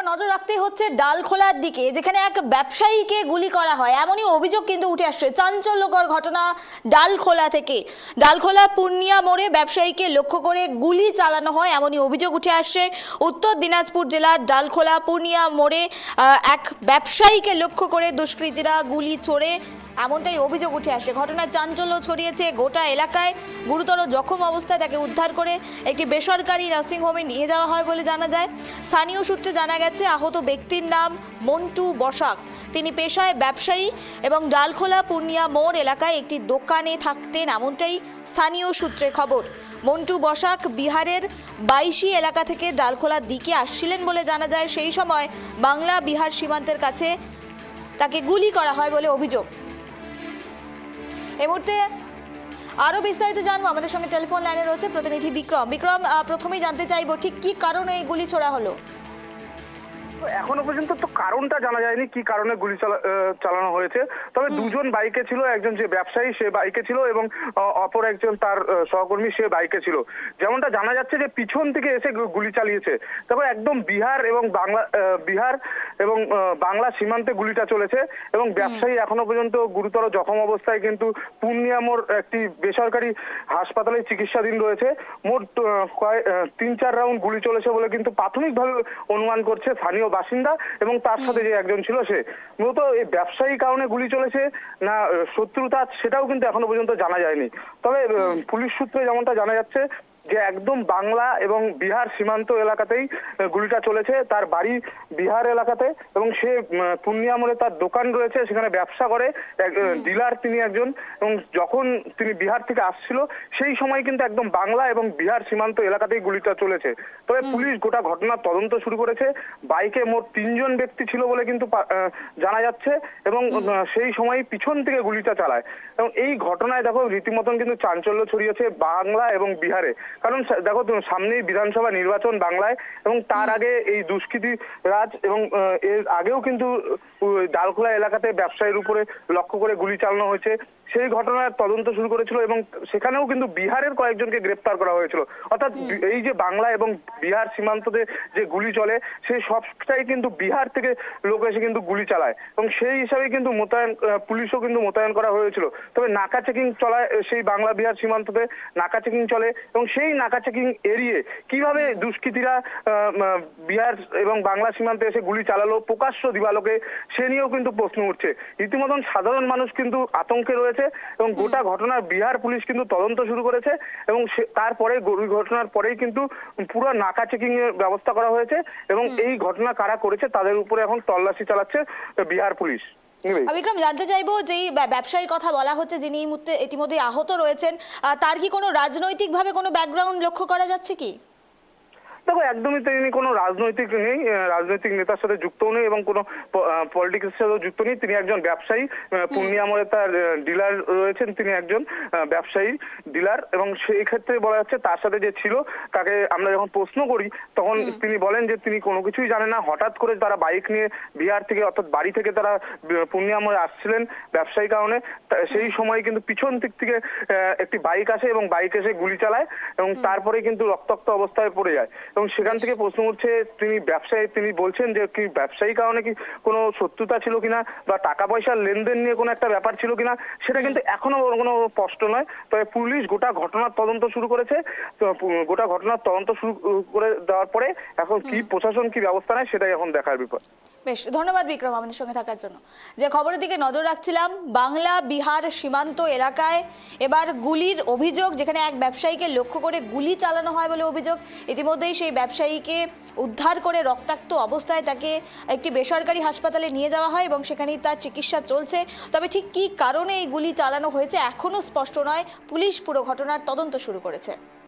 নজর রাখতে হচ্ছে ডালখোলার দিকে, যেখানে এক ব্যবসায়ীকে গুলি করা হয় এমনই অভিযোগ কিন্তু উঠে আসছে। চাঞ্চল্যকর ঘটনা ডালখোলা থেকে। ডালখোলা পূর্ণিয়া মোড়ে ব্যবসায়ীকে লক্ষ্য করে গুলি চালানো হয় এমনই অভিযোগ উঠে আসছে। উত্তর দিনাজপুর জেলার ডালখোলা পূর্ণিয়া মোড়ে এক ব্যবসায়ীকে লক্ষ্য করে দুষ্কৃতীরা গুলি ছোড়ে এমনটাই অভিযোগ উঠে আসে। ঘটনার চাঞ্চল্য ছড়িয়েছে গোটা এলাকায়। গুরুতর জখম অবস্থায় তাকে উদ্ধার করে একটি বেসরকারি নার্সিংহোমে নিয়ে যাওয়া হয় বলে জানা যায়। স্থানীয় সূত্রে জানা গেছে আহত ব্যক্তির নাম মন্টু বসাক। তিনি পেশায় ব্যবসায়ী এবং ডালখোলা পূর্ণিয়া মোড় এলাকায় একটি দোকানে থাকতেন এমনটাই স্থানীয় সূত্রে খবর। মন্টু বসাক বিহারের বাইশি এলাকা থেকে ডালখোলার দিকে আসছিলেন বলে জানা যায়। সেই সময় বাংলা বিহার সীমান্তের কাছে তাকে গুলি করা হয় বলে অভিযোগ। এই মুহূর্তে আরো বিস্তারিত জানবো, আমাদের সঙ্গে টেলিফোন লাইনে রয়েছে প্রতিনিধি বিক্রম। বিক্রম, প্রথমেই জানতে চাইবো ঠিক কি কারণে এই গুলি ছোড়া হলো? এখনো পর্যন্ত তো কারণটা জানা যায়নি কি কারণে গুলি চালানো হয়েছে। তবে দুজন বাইকে ছিল, একজন যে ব্যবসায়ী সে বাইকে ছিল এবং অপর একজন তার সহকর্মী সে বাইকে ছিল। যেমনটা জানা যাচ্ছে যে পিছন থেকে এসে গুলি চালিয়েছে। তবে একদম বিহার এবং বাংলা সীমান্তে গুলিটা চলেছে এবং ব্যবসায়ী এখনো পর্যন্ত গুরুতর জখম অবস্থায় কিন্তু পূর্ণিয়া মোড় একটি বেসরকারি হাসপাতালে চিকিৎসাধীন রয়েছে। মোট 3-4 রাউন্ড গুলি চলেছে বলে কিন্তু প্রাথমিকভাবে অনুমান করছে স্থানীয় বাসিন্দা এবং তার সাথে যে একজন ছিল সে। মূলত এই ব্যবসায়ী কারণে গুলি চলেছে না শত্রুতা সেটাও কিন্তু এখনো পর্যন্ত জানা যায়নি। তবে পুলিশ সূত্রে যেমনটা জানা যাচ্ছে যে একদম বাংলা এবং বিহার সীমান্ত এলাকাতেই গুলিটা চলেছে। তার বাড়ি বিহার এলাকাতে এবং সে পূর্ণিয়া মোড়ে তার দোকান রয়েছে, সেখানে ব্যবসা করে, ডিলার তিনি একজন। এবং যখন তিনি বিহার থেকে আসছিল সেই সময় কিন্তু একদম বাংলা এবং বিহার সীমান্ত এলাকাতেই গুলিটা চলেছে। তবে পুলিশ গোটা ঘটনার তদন্ত শুরু করেছে। বাইকে মোট 3 জন ব্যক্তি ছিল বলে কিন্তু জানা যাচ্ছে এবং সেই সময় পিছন থেকে গুলিটা চালায়। এবং এই ঘটনায় দেখো রীতিমতন কিন্তু চাঞ্চল্য ছড়িয়েছে বাংলা এবং বিহারে। কারণ দেখো সামনেই বিধানসভা নির্বাচন বাংলায় এবং তার আগে এই দুষ্কৃতী রাজ এবং এর আগেও কিন্তু ডালখোলা এলাকাতে ব্যবসায়ীর উপরে লক্ষ্য করে গুলি চালানো হয়েছে। সেই ঘটনার তদন্ত শুরু করেছিল এবং সেখানেও কিন্তু বিহারের কয়েকজনকে গ্রেপ্তার করা হয়েছিল। অর্থাৎ এই যে বাংলা এবং বিহার সীমান্ততে যে গুলি চলে সেই সবটাই কিন্তু বিহার থেকে লোক এসে কিন্তু গুলি চালায় এবং সেই হিসাবে কিন্তু পুলিশও কিন্তু মোতায়েন করা হয়েছিল। তবে নাকা চেকিং চলায় সেই বাংলা বিহার সীমান্ততে নাকা চেকিং চলে এবং সেই নাকা চেকিং এড়িয়ে কিভাবে দুষ্কৃতীরা বিহার এবং বাংলা সীমান্তে এসে গুলি চালালো প্রকাশ্য দিবালোকে, সে নিয়েও কিন্তু প্রশ্ন উঠছে। রীতিমতন সাধারণ মানুষ কিন্তু আতঙ্কে রয়েছে এবং গোটা ঘটনার বিহার পুলিশ কিন্তু তদন্ত শুরু করেছে এবং তারপরে ঘটনার পরেই কিন্তু পুরো নাকা চেকিং এর ব্যবস্থা করা হয়েছে এবং এই ঘটনা কারা করেছে তাদের উপরে এখন তল্লাশি চালাচ্ছে বিহার পুলিশ। বিক্রম, জানতে চাইবো যে ব্যবসায়ীর কথা বলা হচ্ছে যিনি ইতিমধ্যে আহত রয়েছেন, তার কি কোনো রাজনৈতিকভাবে কোনো ব্যাকগ্রাউন্ড লক্ষ্য করা যাচ্ছে কি? দেখো একদমই তিনি কোনো রাজনৈতিক নেতার সাথে যুক্তও নেই এবং কোনো পলিটিক্সের সাথেও যুক্ত নেই। তিনি একজন ব্যবসায়ী, পূর্ণিয়া মোড়ে তার ডিলার রয়েছেন, তিনি একজন ব্যবসায়ী ডিলার এবং সেই ক্ষেত্রে বলা যাচ্ছে তার সাথে যে ছিল তাকে আমরা যখন প্রশ্ন করি তখন তিনি বলেন যে তিনি কোনো কিছুই জানেন না। হঠাৎ করে তারা বাইক নিয়ে বিহার থেকে অর্থাৎ বাড়ি থেকে তারা পূর্ণিয়া মোড়ে আসছিলেন ব্যবসায়ী কারণে। সেই সময় কিন্তু পিছন দিক থেকে একটি বাইক আসে এবং বাইক এসে গুলি চালায় এবং তারপরে কিন্তু রক্তাক্ত অবস্থায় পড়ে যায় এবং সেখান থেকে প্রশ্ন উঠছে তিনি ব্যবসায়ী, তিনি বলছেন যে কি ব্যবসায়ী কারণে কি কোনো শত্রুতা ছিল কিনা বা টাকা পয়সার লেনদেন নিয়ে কোনো একটা ব্যাপার ছিল কিনা সেটা কিন্তু এখনো কোনো স্পষ্ট নয়। তবে পুলিশ গোটা ঘটনার তদন্ত শুরু করেছে। গোটা ঘটনার তদন্ত শুরু করে দেওয়ার পরে এখন কি প্রশাসন কি ব্যবস্থা নেয় সেটাই এখন দেখার ব্যাপার। বেশ, ধন্যবাদ বিক্রম আমাদের সঙ্গে থাকার জন্য। যে খবরের দিকে নজর রাখছিলাম, বাংলা বিহার সীমান্ত এলাকায় এবার গুলির অভিযোগ, যেখানে এক ব্যবসায়ীকে লক্ষ্য করে গুলি চালানো হয় বলে অভিযোগ। ইতিমধ্যেই সেই ব্যবসায়ীকে উদ্ধার করে রক্তাক্ত অবস্থায় তাকে একটি বেসরকারি হাসপাতালে নিয়ে যাওয়া হয় এবং সেখানেই তার চিকিৎসা চলছে। তবে ঠিক কী কারণে এই গুলি চালানো হয়েছে এখনও স্পষ্ট নয়। পুলিশ পুরো ঘটনার তদন্ত শুরু করেছে।